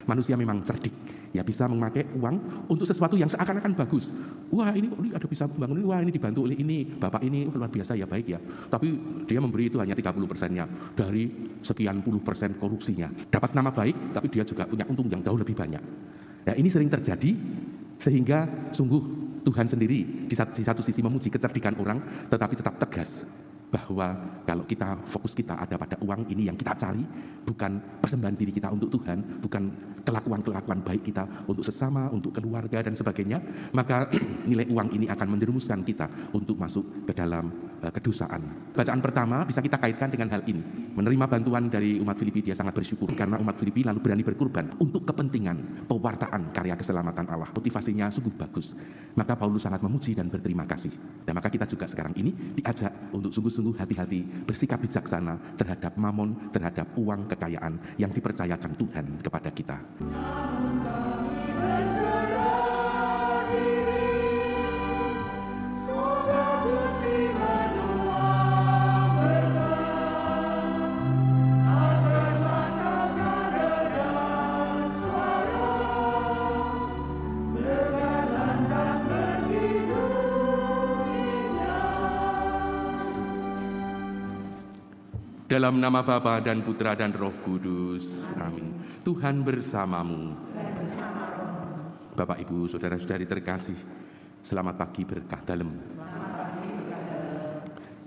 Manusia memang cerdik, ya bisa memakai uang untuk sesuatu yang seakan-akan bagus. Wah ini ada bisa membangun ini, wah ini dibantu oleh ini, bapak ini luar biasa ya baik ya. Tapi dia memberi itu hanya 30%-nya dari sekian puluh persen korupsinya. Dapat nama baik, tapi dia juga punya untung yang jauh lebih banyak. Ya ini sering terjadi sehingga sungguh Tuhan sendiri di satu sisi memuji kecerdikan orang, tetapi tetap tegas bahwa kalau kita fokus kita ada pada uang ini yang kita cari, bukan persembahan diri kita untuk Tuhan, bukan kelakuan-kelakuan baik kita untuk sesama, untuk keluarga dan sebagainya, maka nilai uang ini akan menjerumuskan kita untuk masuk ke dalam kedosaan. Bacaan pertama bisa kita kaitkan dengan hal ini. Menerima bantuan dari umat Filipi, dia sangat bersyukur karena umat Filipi lalu berani berkorban untuk kepentingan pewartaan karya keselamatan Allah. Motivasinya sungguh bagus. Maka Paulus sangat memuji dan berterima kasih. Dan maka kita juga sekarang ini diajak untuk sungguh-sungguh hati-hati bersikap bijaksana terhadap mamon, terhadap uang kekayaan yang dipercayakan Tuhan kepada kita. Dalam nama Bapa dan Putra dan Roh Kudus. Amin. Tuhan bersamamu. Bapak, Ibu, saudara-saudari terkasih, selamat pagi berkah dalam.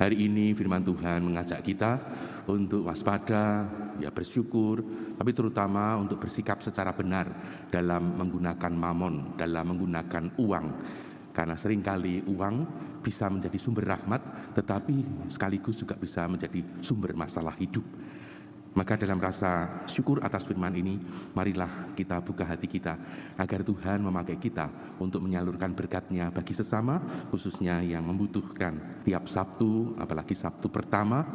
Hari ini firman Tuhan mengajak kita untuk waspada, ya bersyukur, tapi terutama untuk bersikap secara benar dalam menggunakan mamon, dalam menggunakan uang. Karena seringkali uang bisa menjadi sumber rahmat, tetapi sekaligus juga bisa menjadi sumber masalah hidup. Maka dalam rasa syukur atas firman ini, marilah kita buka hati kita, agar Tuhan memakai kita untuk menyalurkan berkat-Nya bagi sesama, khususnya yang membutuhkan. Tiap Sabtu, apalagi Sabtu pertama,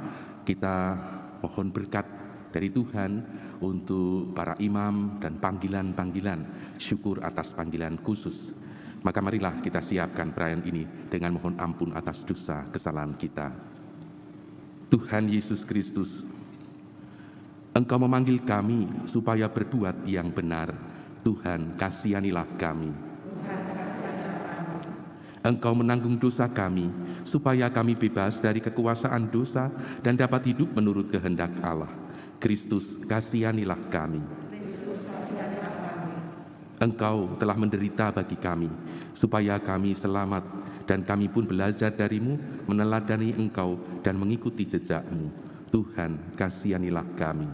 kita mohon berkat dari Tuhan untuk para imam dan panggilan-panggilan, syukur atas panggilan khusus. Maka marilah kita siapkan perayaan ini dengan mohon ampun atas dosa kesalahan kita. Tuhan Yesus Kristus, Engkau memanggil kami supaya berbuat yang benar. Tuhan, kasihanilah kami. Engkau menanggung dosa kami, supaya kami bebas dari kekuasaan dosa dan dapat hidup menurut kehendak Allah. Kristus, kasihanilah kami. Engkau telah menderita bagi kami, supaya kami selamat, dan kami pun belajar darimu, meneladani Engkau, dan mengikuti jejak-Mu. Tuhan, kasihanilah kami.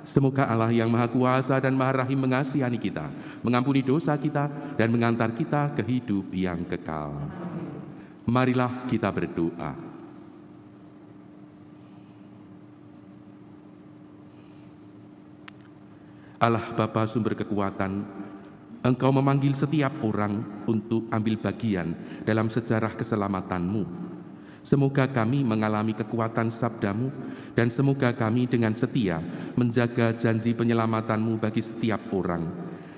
Semoga Allah yang Maha Kuasa dan Maha Rahim mengasihani kita, mengampuni dosa kita, dan mengantar kita ke hidup yang kekal. Marilah kita berdoa. Allah Bapa sumber kekuatan, Engkau memanggil setiap orang untuk ambil bagian dalam sejarah keselamatan-Mu. Semoga kami mengalami kekuatan sabda-Mu, dan semoga kami dengan setia menjaga janji penyelamatan-Mu bagi setiap orang.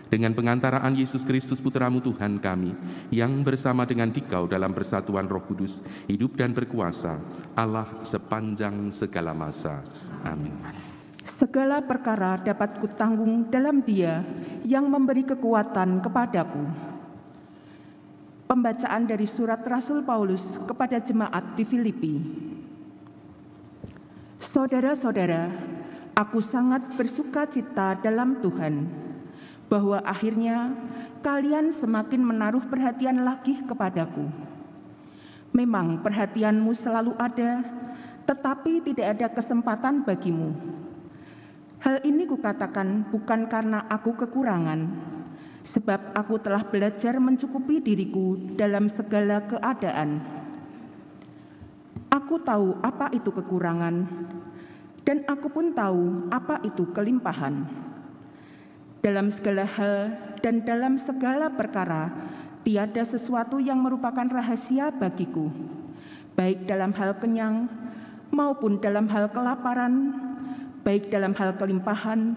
Dengan pengantaraan Yesus Kristus Putra-Mu Tuhan kami, yang bersama dengan Dikau dalam persatuan Roh Kudus, hidup dan berkuasa, Allah sepanjang segala masa. Amin. Segala perkara dapat kutanggung dalam Dia yang memberi kekuatan kepadaku. Pembacaan dari surat Rasul Paulus kepada jemaat di Filipi. Saudara-saudara, aku sangat bersuka cita dalam Tuhan, bahwa akhirnya kalian semakin menaruh perhatian lagi kepadaku. Memang perhatianmu selalu ada, tetapi tidak ada kesempatan bagimu. Hal ini kukatakan bukan karena aku kekurangan, sebab aku telah belajar mencukupi diriku dalam segala keadaan. Aku tahu apa itu kekurangan, dan aku pun tahu apa itu kelimpahan. Dalam segala hal dan dalam segala perkara, tiada sesuatu yang merupakan rahasia bagiku, baik dalam hal kenyang maupun dalam hal kelaparan, baik dalam hal kelimpahan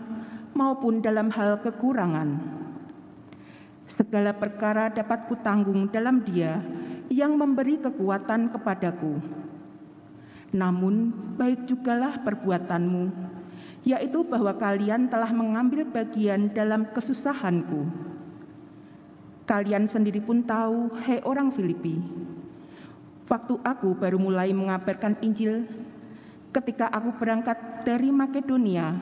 maupun dalam hal kekurangan. Segala perkara dapat kutanggung dalam Dia yang memberi kekuatan kepadaku. Namun baik jugalah perbuatanmu, yaitu bahwa kalian telah mengambil bagian dalam kesusahanku. Kalian sendiri pun tahu, hei orang Filipi, waktu aku baru mulai mengabarkan Injil, ketika aku berangkat dari Makedonia,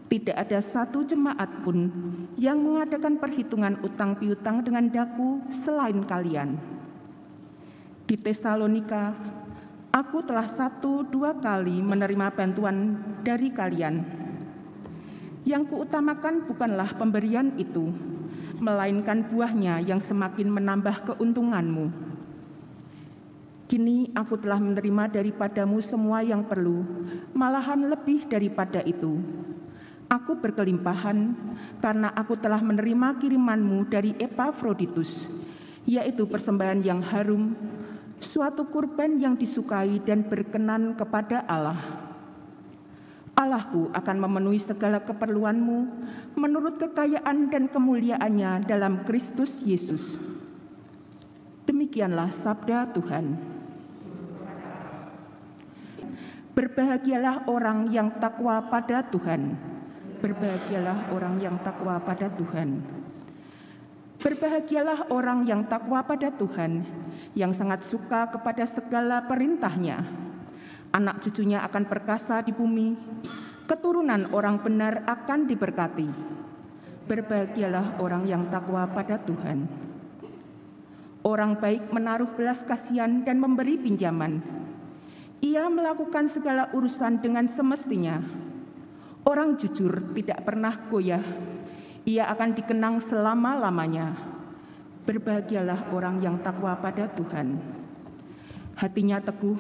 tidak ada satu jemaat pun yang mengadakan perhitungan utang piutang dengan daku selain kalian. Di Tesalonika, aku telah 1-2 kali menerima bantuan dari kalian. Yang kuutamakan bukanlah pemberian itu, melainkan buahnya yang semakin menambah keuntunganmu. Kini aku telah menerima daripadamu semua yang perlu, malahan lebih daripada itu. Aku berkelimpahan karena aku telah menerima kirimanmu dari Epafroditus, yaitu persembahan yang harum, suatu kurban yang disukai dan berkenan kepada Allah. Allahku akan memenuhi segala keperluanmu menurut kekayaan dan kemuliaannya dalam Kristus Yesus. Demikianlah sabda Tuhan. Berbahagialah orang yang takwa pada Tuhan. Berbahagialah orang yang takwa pada Tuhan. Berbahagialah orang yang takwa pada Tuhan, yang sangat suka kepada segala perintahnya. Anak cucunya akan perkasa di bumi, keturunan orang benar akan diberkati. Berbahagialah orang yang takwa pada Tuhan. Orang baik menaruh belas kasihan dan memberi pinjaman. Ia melakukan segala urusan dengan semestinya. Orang jujur tidak pernah goyah. Ia akan dikenang selama-lamanya. Berbahagialah orang yang takwa pada Tuhan. Hatinya teguh,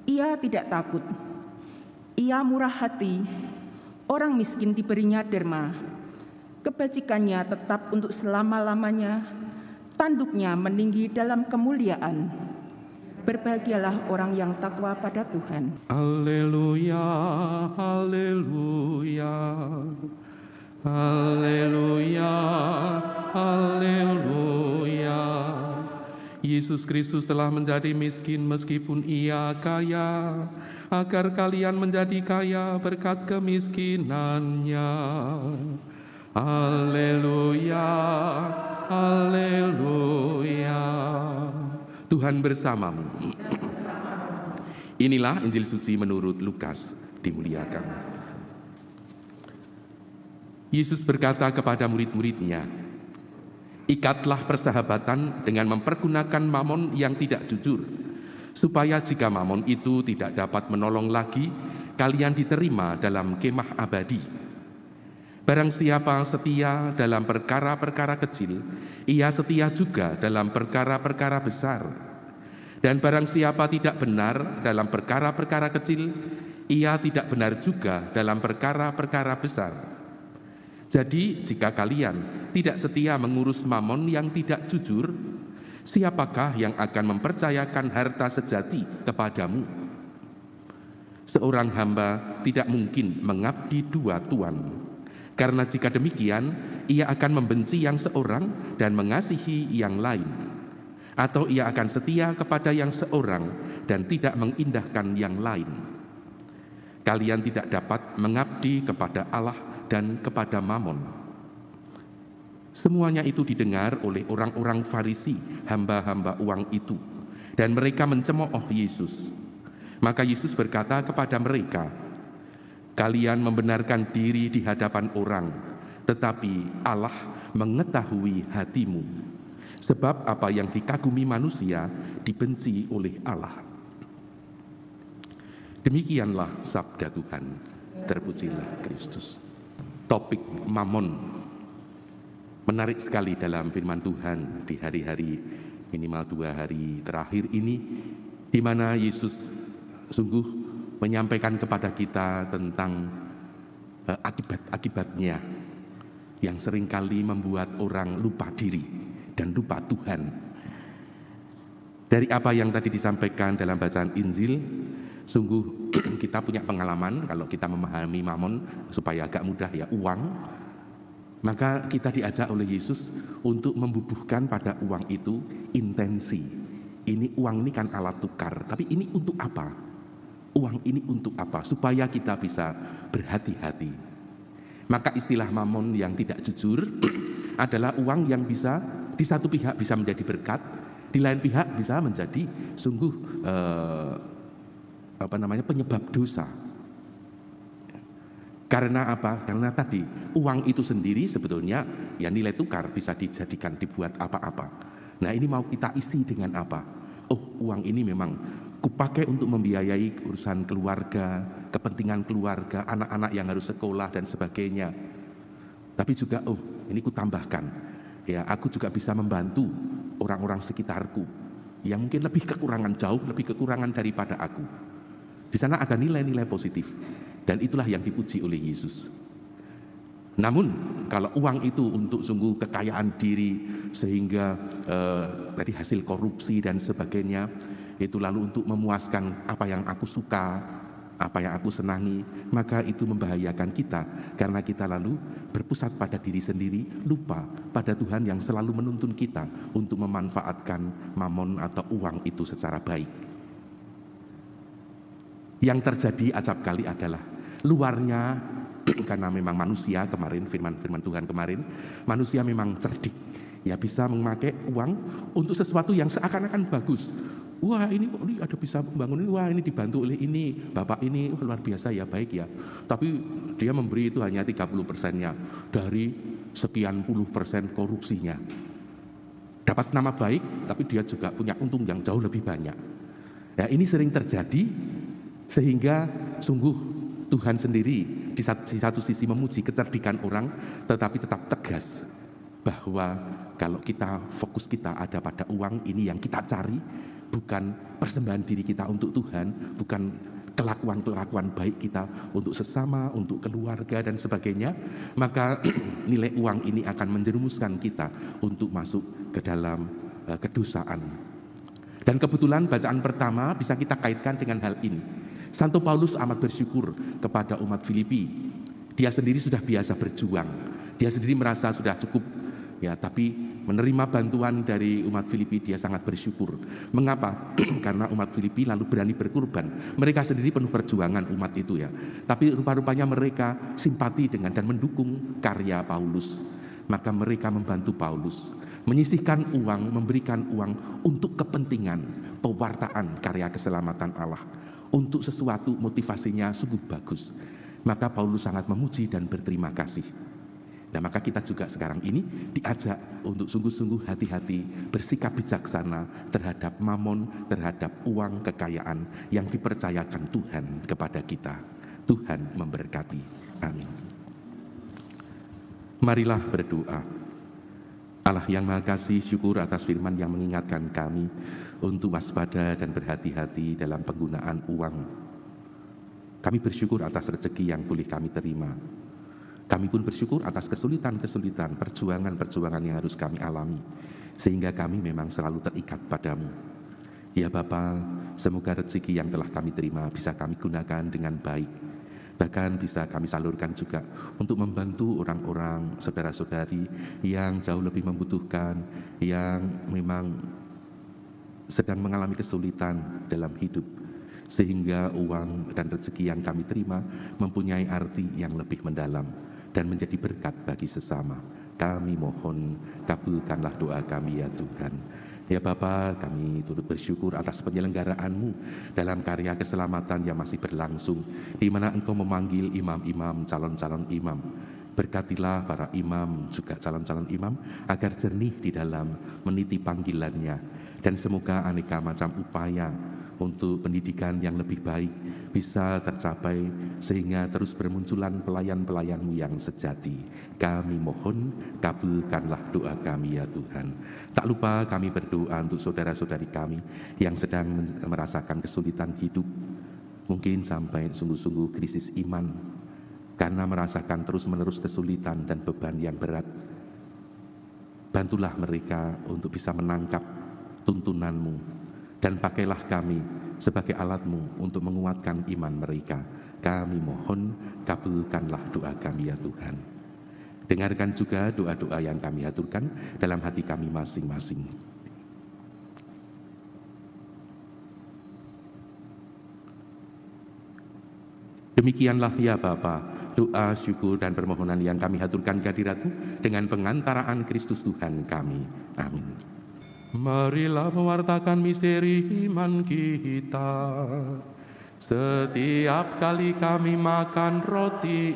ia tidak takut. Ia murah hati, orang miskin diberinya derma. Kebajikannya tetap untuk selama-lamanya, tanduknya meninggi dalam kemuliaan. Berbahagialah orang yang takwa pada Tuhan. Haleluya, haleluya, haleluya, haleluya. Yesus Kristus telah menjadi miskin meskipun ia kaya, agar kalian menjadi kaya berkat kemiskinannya. Haleluya, haleluya. Tuhan bersamamu. Inilah Injil suci menurut Lukas, dimuliakan. Yesus berkata kepada murid-muridnya, ikatlah persahabatan dengan mempergunakan mamon yang tidak jujur, supaya jika mamon itu tidak dapat menolong lagi, kalian diterima dalam kemah abadi. Barang siapa setia dalam perkara-perkara kecil, ia setia juga dalam perkara-perkara besar. Dan barang siapa tidak benar dalam perkara-perkara kecil, ia tidak benar juga dalam perkara-perkara besar. Jadi jika kalian tidak setia mengurus mamon yang tidak jujur, siapakah yang akan mempercayakan harta sejati kepadamu? Seorang hamba tidak mungkin mengabdi 2 tuan. Karena jika demikian, ia akan membenci yang seorang dan mengasihi yang lain. Atau ia akan setia kepada yang seorang dan tidak mengindahkan yang lain. Kalian tidak dapat mengabdi kepada Allah dan kepada mamon. Semuanya itu didengar oleh orang-orang Farisi, hamba-hamba uang itu. Dan mereka mencemooh Yesus. Maka Yesus berkata kepada mereka, kalian membenarkan diri di hadapan orang, tetapi Allah mengetahui hatimu. Sebab apa yang dikagumi manusia dibenci oleh Allah. Demikianlah sabda Tuhan. Terpujilah Kristus. Topik mamon menarik sekali dalam firman Tuhan di hari-hari minimal 2 hari terakhir ini, di mana Yesus sungguh menyampaikan kepada kita tentang akibat-akibatnya yang seringkali membuat orang lupa diri dan lupa Tuhan. Dari apa yang tadi disampaikan dalam bacaan Injil, sungguh kita punya pengalaman kalau kita memahami mamon supaya agak mudah ya, uang. Maka kita diajak oleh Yesus untuk membubuhkan pada uang itu intensi. Ini uang ini kan alat tukar, tapi ini untuk apa? Uang ini untuk apa? Supaya kita bisa berhati-hati. Maka istilah mamon yang tidak jujur adalah uang yang bisa di satu pihak bisa menjadi berkat, di lain pihak bisa menjadi sungguh penyebab dosa. Karena apa? Karena tadi uang itu sendiri sebetulnya ya nilai tukar bisa dijadikan dibuat apa-apa. Nah ini mau kita isi dengan apa? Oh uang ini memang kupakai untuk membiayai urusan keluarga, kepentingan keluarga, anak-anak yang harus sekolah dan sebagainya. Tapi juga ini kutambahkan, ya aku juga bisa membantu orang-orang sekitarku yang mungkin jauh lebih kekurangan daripada aku. Di sana ada nilai-nilai positif dan itulah yang dipuji oleh Yesus. Namun kalau uang itu untuk sungguh kekayaan diri sehingga dari hasil korupsi dan sebagainya, itu lalu untuk memuaskan apa yang aku suka, apa yang aku senangi, maka itu membahayakan kita karena kita lalu berpusat pada diri sendiri, lupa pada Tuhan yang selalu menuntun kita untuk memanfaatkan mamon atau uang itu secara baik. Yang terjadi acap kali adalah luarnya karena memang manusia kemarin firman Tuhan kemarin, manusia memang cerdik, ya bisa memakai uang untuk sesuatu yang seakan-akan bagus. Wah ini ada bisa membangun ini, wah ini dibantu oleh ini, bapak ini luar biasa ya, baik ya. Tapi dia memberi itu hanya 30%-nya dari sekian puluh persen korupsinya. Dapat nama baik, tapi dia juga punya untung yang jauh lebih banyak. Ya ini sering terjadi sehingga sungguh Tuhan sendiri di satu sisi memuji kecerdikan orang, tetapi tetap tegas bahwa kalau fokus kita ada pada uang ini yang kita cari, bukan persembahan diri kita untuk Tuhan, bukan kelakuan baik kita untuk sesama, untuk keluarga dan sebagainya, maka nilai uang ini akan menjerumuskan kita untuk masuk ke dalam kedosaan. Dan kebetulan bacaan pertama bisa kita kaitkan dengan hal ini. Santo Paulus amat bersyukur kepada umat Filipi. Dia sendiri sudah biasa berjuang, dia sendiri merasa sudah cukup, ya, tapi menerima bantuan dari umat Filipi dia sangat bersyukur. Mengapa? Karena umat Filipi lalu berani berkorban. Mereka sendiri penuh perjuangan umat itu ya. Tapi rupa-rupanya mereka simpati dengan dan mendukung karya Paulus. Maka mereka membantu Paulus menyisihkan uang, memberikan uang untuk kepentingan pewartaan karya keselamatan Allah. Untuk sesuatu motivasinya sungguh bagus. Maka Paulus sangat memuji dan berterima kasih. Nah maka kita juga sekarang ini diajak untuk sungguh-sungguh hati-hati, bersikap bijaksana terhadap mamon, terhadap uang kekayaan yang dipercayakan Tuhan kepada kita. Tuhan memberkati. Amin. Marilah berdoa. Allah yang Maha Kasih, syukur atas firman yang mengingatkan kami untuk waspada dan berhati-hati dalam penggunaan uang. Kami bersyukur atas rezeki yang boleh kami terima. Kami pun bersyukur atas kesulitan-kesulitan, perjuangan-perjuangan yang harus kami alami, sehingga kami memang selalu terikat padamu. Ya Bapa, semoga rezeki yang telah kami terima bisa kami gunakan dengan baik. Bahkan bisa kami salurkan juga untuk membantu orang-orang, saudara-saudari yang jauh lebih membutuhkan, yang memang sedang mengalami kesulitan dalam hidup. Sehingga uang dan rezeki yang kami terima mempunyai arti yang lebih mendalam dan menjadi berkat bagi sesama. Kami mohon kabulkanlah doa kami ya Tuhan. Ya Bapa, kami turut bersyukur atas penyelenggaraanmu dalam karya keselamatan yang masih berlangsung, di mana Engkau memanggil imam-imam, calon-calon imam. Berkatilah para imam, juga calon-calon imam, agar jernih di dalam meniti panggilannya. Dan semoga aneka macam upaya untuk pendidikan yang lebih baik bisa tercapai sehingga terus bermunculan pelayan-pelayan-Mu yang sejati. Kami mohon kabulkanlah doa kami ya Tuhan. Tak lupa kami berdoa untuk saudara-saudari kami yang sedang merasakan kesulitan hidup, mungkin sampai sungguh-sungguh krisis iman karena merasakan terus-menerus kesulitan dan beban yang berat. Bantulah mereka untuk bisa menangkap tuntunan-Mu. Dan pakailah kami sebagai alat-Mu untuk menguatkan iman mereka. Kami mohon kabulkanlah doa kami ya Tuhan. Dengarkan juga doa-doa yang kami aturkan dalam hati kami masing-masing. Demikianlah ya Bapa, doa, syukur, dan permohonan yang kami haturkan kehadirat-Mu dengan pengantaraan Kristus Tuhan kami. Amin. Marilah mewartakan misteri iman kita. Setiap kali kami makan roti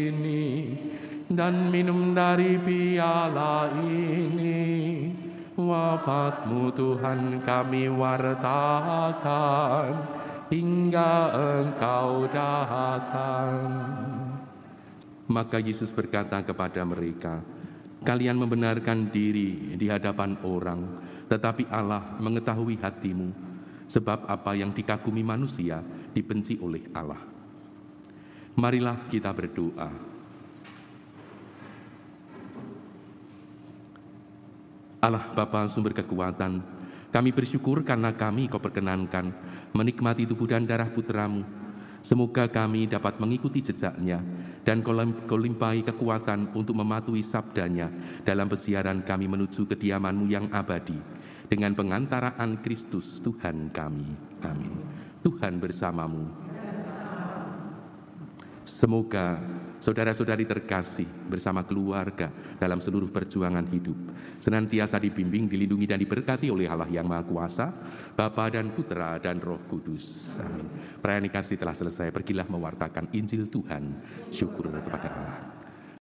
ini dan minum dari piala ini, wafat-Mu Tuhan kami wartakan hingga Engkau datang. Maka Yesus berkata kepada mereka, kalian membenarkan diri di hadapan orang, tetapi Allah mengetahui hatimu, sebab apa yang dikagumi manusia dibenci oleh Allah. Marilah kita berdoa. Allah Bapa sumber kekuatan, kami bersyukur karena kami Kau perkenankan menikmati tubuh dan darah Putra-Mu. Semoga kami dapat mengikuti jejaknya dan Kau limpahi kekuatan untuk mematuhi sabdanya dalam pesiaran kami menuju kediaman-Mu yang abadi dengan pengantaraan Kristus Tuhan kami. Amin. Tuhan bersamamu. Semoga saudara-saudari terkasih bersama keluarga dalam seluruh perjuangan hidup senantiasa dibimbing, dilindungi, dan diberkati oleh Allah yang Maha Kuasa, Bapa dan Putra dan Roh Kudus. Amin. Perayaan kasih telah selesai. Pergilah mewartakan Injil Tuhan. Syukur kepada Allah.